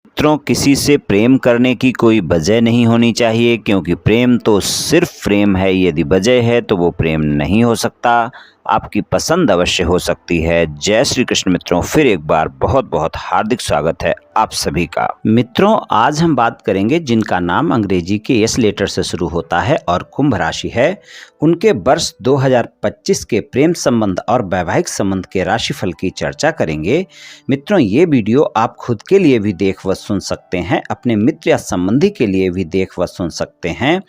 मित्रों, किसी से प्रेम करने की कोई वजह नहीं होनी चाहिए, क्योंकि प्रेम तो सिर्फ प्रेम है। यदि वजह है तो वो प्रेम नहीं हो सकता। आपकी पसंद अवश्य हो सकती है। जय श्री कृष्ण मित्रों, फिर एक बार बहुत बहुत हार्दिक स्वागत है आप सभी का। मित्रों, आज हम बात करेंगे जिनका नाम अंग्रेजी के एस लेटर से शुरू होता है और कुंभ राशि है, उनके वर्ष 2025 के प्रेम संबंध और वैवाहिक संबंध के राशिफल की चर्चा करेंगे। मित्रों, ये वीडियो आप खुद के लिए भी देख व सुन सकते हैं, अपने मित्र या संबंधी के लिए भी देख व सुन सकते हैं।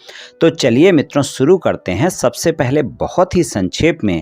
तो चलिए मित्रों, शुरू करते हैं। सबसे पहले बहुत ही संक्षेप में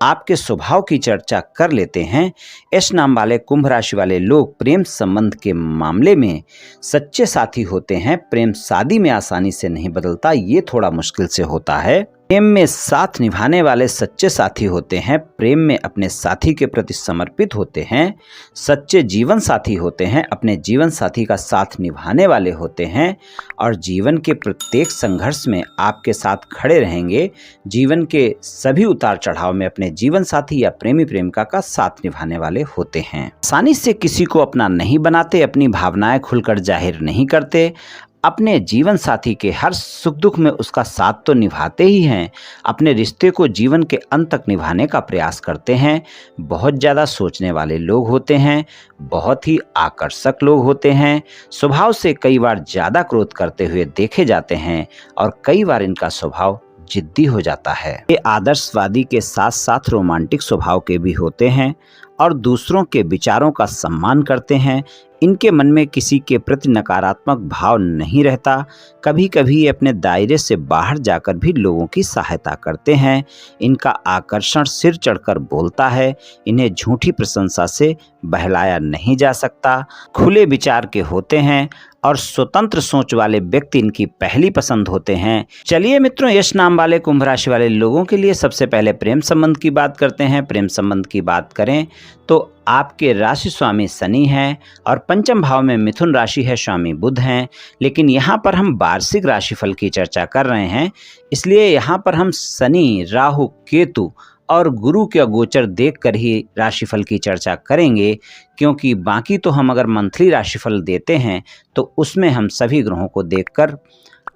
आपके स्वभाव की चर्चा कर लेते हैं। एस नाम वाले कुंभ राशि वाले लोग प्रेम संबंध के मामले में सच्चे साथी होते हैं। प्रेम शादी में आसानी से नहीं बदलता, ये थोड़ा मुश्किल से होता है। प्रेम में साथ निभाने वाले सच्चे साथी होते हैं। प्रेम में अपने साथी के प्रति समर्पित होते हैं। सच्चे जीवन साथी होते हैं, अपने जीवन साथी का साथ निभाने वाले होते हैं और जीवन के प्रत्येक संघर्ष में आपके साथ खड़े रहेंगे। जीवन के सभी उतार चढ़ाव में अपने जीवन साथी या प्रेमी प्रेमिका का साथ निभाने वाले होते हैं। आसानी से किसी को अपना नहीं बनाते, अपनी भावनाएं खुलकर जाहिर नहीं करते। अपने जीवन साथी के हर सुख दुख में उसका साथ तो निभाते ही हैं, अपने रिश्ते को जीवन के अंत तक निभाने का प्रयास करते हैं। बहुत ज़्यादा सोचने वाले लोग होते हैं, बहुत ही आकर्षक लोग होते हैं। स्वभाव से कई बार ज़्यादा क्रोध करते हुए देखे जाते हैं और कई बार इनका स्वभाव जिद्दी हो जाता है। ये आदर्शवादी के साथ साथ रोमांटिक स्वभाव के भी होते हैं और दूसरों के विचारों का सम्मान करते हैं। इनके मन में किसी के प्रति नकारात्मक भाव नहीं रहता। कभी कभी ये अपने दायरे से बाहर जाकर भी लोगों की सहायता करते हैं। इनका आकर्षण सिर चढ़कर बोलता है। इन्हें झूठी प्रशंसा से बहलाया नहीं जा सकता। खुले विचार के होते हैं और स्वतंत्र सोच वाले व्यक्ति इनकी पहली पसंद होते हैं। चलिए मित्रों, यश नाम वाले कुंभ राशि वाले लोगों के लिए सबसे पहले प्रेम संबंध की बात करते हैं। प्रेम संबंध की बात करें तो आपके राशि स्वामी शनि हैं और पंचम भाव में मिथुन राशि है, स्वामी बुध हैं। लेकिन यहाँ पर हम वार्षिक राशिफल की चर्चा कर रहे हैं, इसलिए यहाँ पर हम शनि, राहु, केतु और गुरु के गोचर देखकर ही राशिफल की चर्चा करेंगे, क्योंकि बाकी तो हम अगर मंथली राशिफल देते हैं तो उसमें हम सभी ग्रहों को देखकर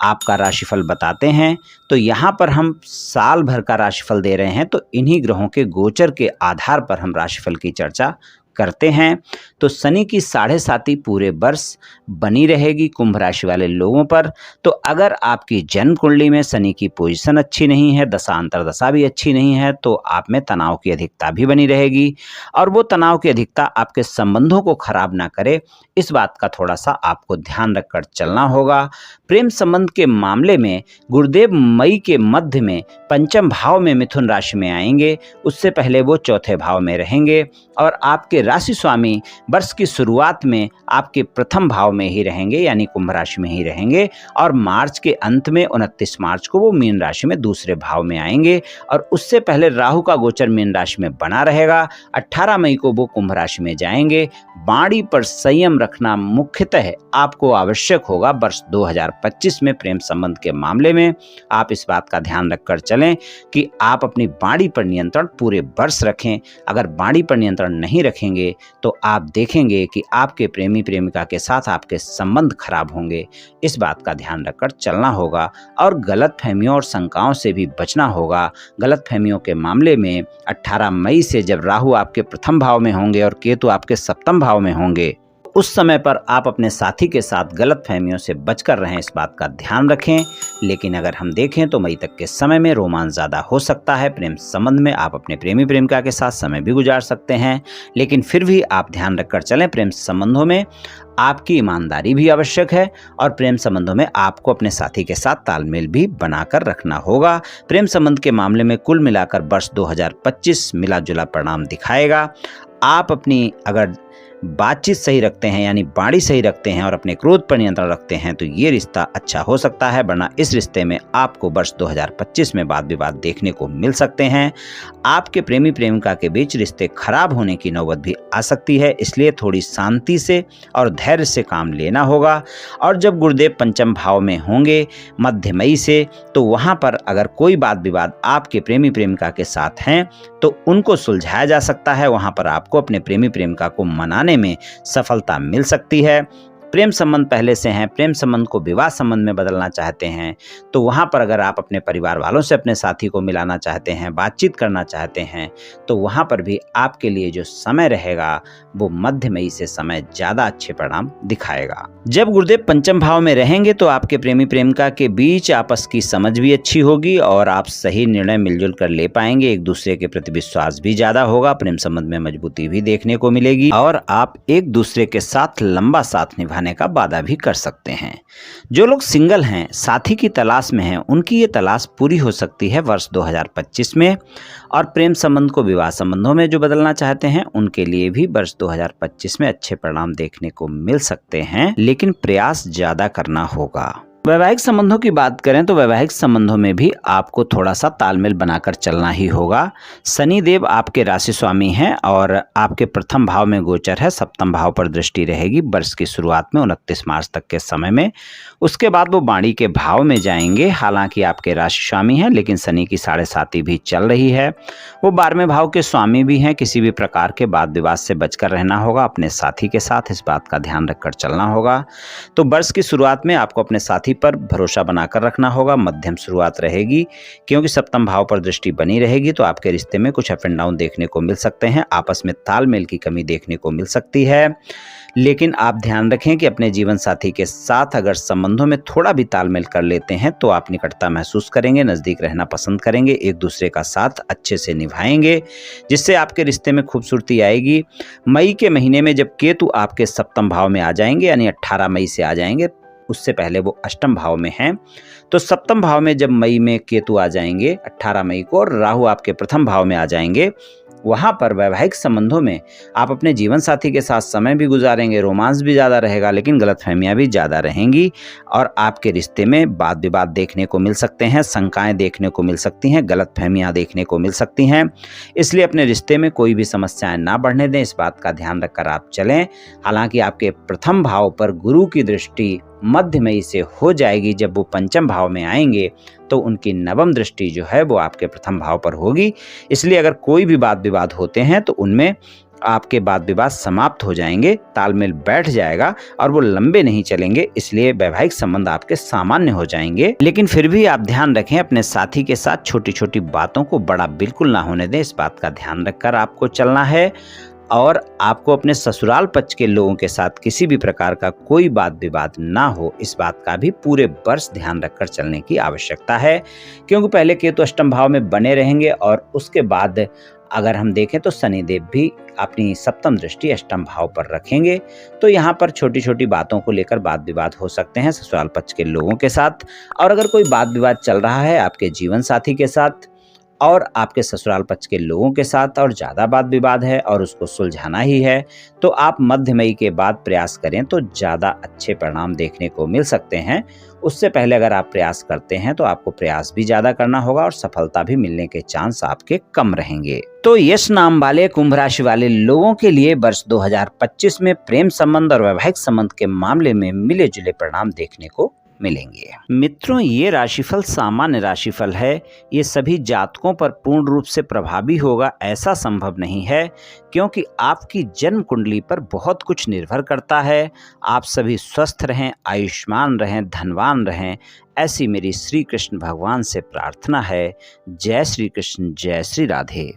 आपका राशिफल बताते हैं। तो यहाँ पर हम साल भर का राशिफल दे रहे हैं, तो इन्हीं ग्रहों के गोचर के आधार पर हम राशिफल की चर्चा करते हैं। तो शनि की 7.5 पूरे वर्ष बनी रहेगी कुंभ राशि वाले लोगों पर। तो अगर आपकी जन्म कुंडली में शनि की पोजीशन अच्छी नहीं है, दशा अंतरदशा भी अच्छी नहीं है, तो आप में तनाव की अधिकता भी बनी रहेगी और वो तनाव की अधिकता आपके संबंधों को खराब ना करे, इस बात का थोड़ा सा आपको ध्यान रखकर चलना होगा। प्रेम संबंध के मामले में गुरुदेव मई के मध्य में पंचम भाव में मिथुन राशि में आएंगे। उससे पहले वो चौथे भाव में रहेंगे और आपके राशि स्वामी वर्ष की शुरुआत में आपके प्रथम भाव में ही रहेंगे, यानी कुंभ राशि में ही रहेंगे और मार्च के अंत में 29 मार्च को वो मीन राशि में दूसरे भाव में आएंगे और उससे पहले राहु का गोचर मीन राशि में बना रहेगा। 18 मई को वो कुंभ राशि में जाएंगे। वाणी पर संयम रखना मुख्यतः आपको आवश्यक होगा वर्ष 2025 में। प्रेम संबंध के मामले में आप इस बात का ध्यान रखकर चलें कि आप अपनी वाणी पर नियंत्रण पूरे वर्ष रखें। अगर वाणी पर नियंत्रण नहीं रखेंगे तो आप देखेंगे कि आपके प्रेमी प्रेमिका के साथ आपके संबंध खराब होंगे। इस बात का ध्यान रखकर चलना होगा और गलत फहमियों और शंकाओं से भी बचना होगा। गलत फहमियों के मामले में 18 मई से जब राहु आपके प्रथम भाव में होंगे और केतु आपके सप्तम भाव में होंगे, उस समय पर आप अपने साथी के साथ गलत फहमियों से बचकर रहें, इस बात का ध्यान रखें। लेकिन अगर हम देखें तो मई तक के समय में रोमांस ज़्यादा हो सकता है। प्रेम संबंध में आप अपने प्रेमी प्रेमिका के साथ समय भी गुजार सकते हैं, लेकिन फिर भी आप ध्यान रखकर चलें। प्रेम संबंधों में आपकी ईमानदारी भी आवश्यक है और प्रेम संबंधों में आपको अपने साथी के साथ तालमेल भी बनाकर रखना होगा। प्रेम संबंध के मामले में कुल मिलाकर वर्ष 2025 मिला जुला परिणाम दिखाएगा। आप अपनी अगर बातचीत सही रखते हैं, यानी वाणी सही रखते हैं और अपने क्रोध पर नियंत्रण रखते हैं, तो ये रिश्ता अच्छा हो सकता है, वरना इस रिश्ते में आपको वर्ष 2025 में वाद विवाद देखने को मिल सकते हैं। आपके प्रेमी प्रेमिका के बीच रिश्ते खराब होने की नौबत भी आ सकती है, इसलिए थोड़ी शांति से और धैर्य से काम लेना होगा। और जब गुरुदेव पंचम भाव में होंगे मध्य मई से, तो वहाँ पर अगर कोई वाद विवाद आपके प्रेमी प्रेमिका के साथ हैं तो उनको सुलझाया जा सकता है। वहाँ पर आपको अपने प्रेमी प्रेमिका को मनाने में सफलता मिल सकती है। प्रेम संबंध पहले से हैं, प्रेम संबंध को विवाह संबंध में बदलना चाहते हैं, तो वहाँ पर अगर आप अपने परिवार वालों से अपने साथी को मिलाना चाहते हैं, बातचीत करना चाहते हैं, तो वहाँ पर भी आपके लिए जो समय रहेगा वो मध्यमई से समय ज़्यादा अच्छे परिणाम दिखाएगा। जब गुरुदेव पंचम भाव में रहेंगे तो आपके प्रेमी प्रेमिका के बीच आपस की समझ भी अच्छी होगी और आप सही निर्णय मिलजुल कर ले पाएंगे। एक दूसरे के प्रति विश्वास भी ज़्यादा होगा, प्रेम संबंध में मजबूती भी देखने को मिलेगी और आप एक दूसरे के साथ लंबा साथ निभाने का वादा भी कर सकते हैं। जो लोग सिंगल हैं, साथी की तलाश में हैं, उनकी ये तलाश पूरी हो सकती है वर्ष 2025 में। और प्रेम संबंध को विवाह संबंधों में जो बदलना चाहते हैं उनके लिए भी वर्ष 2025 में अच्छे परिणाम देखने को मिल सकते हैं, लेकिन प्रयास ज़्यादा करना होगा। वैवाहिक संबंधों की बात करें तो वैवाहिक संबंधों में भी आपको थोड़ा सा तालमेल बनाकर चलना ही होगा। शनि देव आपके राशि स्वामी हैं और आपके प्रथम भाव में गोचर है, सप्तम भाव पर दृष्टि रहेगी वर्ष की शुरुआत में 29 मार्च तक के समय में। उसके बाद वो वाणी के भाव में जाएंगे। हालांकि आपके राशि स्वामी हैं, लेकिन शनि की 7.5 भी चल रही है। वो 12वें भाव के स्वामी भी हैं। किसी भी प्रकार के वाद विवाद से बचकर रहना होगा, अपने साथी के साथ इस बात का ध्यान रखकर चलना होगा। तो वर्ष की शुरुआत में आपको अपने साथी पर भरोसा बनाकर रखना होगा। मध्यम शुरुआत रहेगी क्योंकि सप्तम भाव पर दृष्टि बनी रहेगी, तो आपके रिश्ते में कुछ अप एंड डाउन देखने को मिल सकते हैं। आपस में तालमेल की कमी देखने को मिल सकती है, लेकिन आप ध्यान रखें कि अपने जीवन साथी के साथ अगर संबंधों में थोड़ा भी तालमेल कर लेते हैं तो आप निकटता महसूस करेंगे, नज़दीक रहना पसंद करेंगे, एक दूसरे का साथ अच्छे से निभाएंगे, जिससे आपके रिश्ते में खूबसूरती आएगी। मई के महीने में जब केतु आपके सप्तम भाव में आ जाएंगे, यानी 18 मई से आ जाएंगे, उससे पहले वो अष्टम भाव में हैं, तो सप्तम भाव में जब मई में केतु आ जाएंगे 18 मई को और राहु आपके प्रथम भाव में आ जाएंगे, वहाँ पर वैवाहिक संबंधों में आप अपने जीवन साथी के साथ समय भी गुजारेंगे, रोमांस भी ज़्यादा रहेगा, लेकिन गलतफहमियाँ भी ज़्यादा रहेंगी और आपके रिश्ते में वाद विवाद देखने को मिल सकते हैं, शंकाएं देखने को मिल सकती हैं, गलतफहमियाँ देखने को मिल सकती हैं। इसलिए अपने रिश्ते में कोई भी समस्याएं ना बढ़ने दें, इस बात का ध्यान रखकर आप चलें। हालांकि आपके प्रथम भाव पर गुरु की दृष्टि मध्य मई से हो जाएगी। जब वो पंचम भाव में आएंगे तो उनकी नवम दृष्टि जो है वो आपके प्रथम भाव पर होगी। इसलिए अगर कोई भी वाद विवाद होते हैं तो उनमें आपके वाद विवाद समाप्त हो जाएंगे, तालमेल बैठ जाएगा और वो लंबे नहीं चलेंगे। इसलिए वैवाहिक संबंध आपके सामान्य हो जाएंगे, लेकिन फिर भी आप ध्यान रखें अपने साथी के साथ छोटी छोटी बातों को बड़ा बिल्कुल ना होने दें। इस बात का ध्यान रखकर आपको चलना है और आपको अपने ससुराल पक्ष के लोगों के साथ किसी भी प्रकार का कोई वाद विवाद ना हो, इस बात का भी पूरे वर्ष ध्यान रखकर चलने की आवश्यकता है। क्योंकि पहले केतु अष्टम भाव में बने रहेंगे और उसके बाद अगर हम देखें तो शनिदेव भी अपनी सप्तम दृष्टि अष्टम भाव पर रखेंगे। तो यहाँ पर छोटी छोटी बातों को लेकर वाद विवाद हो सकते हैं ससुराल पक्ष के लोगों के साथ। और अगर कोई वाद विवाद चल रहा है आपके जीवन साथी के साथ और आपके ससुराल पक्ष के लोगों के साथ और ज़्यादा वाद विवाद है और उसको सुलझाना ही है, तो आप मध्य मई के बाद प्रयास करें तो ज़्यादा अच्छे परिणाम देखने को मिल सकते हैं। उससे पहले अगर आप प्रयास करते हैं तो आपको प्रयास भी ज़्यादा करना होगा और सफलता भी मिलने के चांस आपके कम रहेंगे। तो यश नाम वाले कुंभ राशि वाले लोगों के लिए वर्ष 2025 में प्रेम संबंध और वैवाहिक संबंध के मामले में मिले जुले परिणाम देखने को मिलेंगे। मित्रों, ये राशिफल सामान्य राशिफल है। ये सभी जातकों पर पूर्ण रूप से प्रभावी होगा ऐसा संभव नहीं है, क्योंकि आपकी जन्म कुंडली पर बहुत कुछ निर्भर करता है। आप सभी स्वस्थ रहें, आयुष्मान रहें, धनवान रहें, ऐसी मेरी श्री कृष्ण भगवान से प्रार्थना है। जय श्री कृष्ण, जय श्री राधे।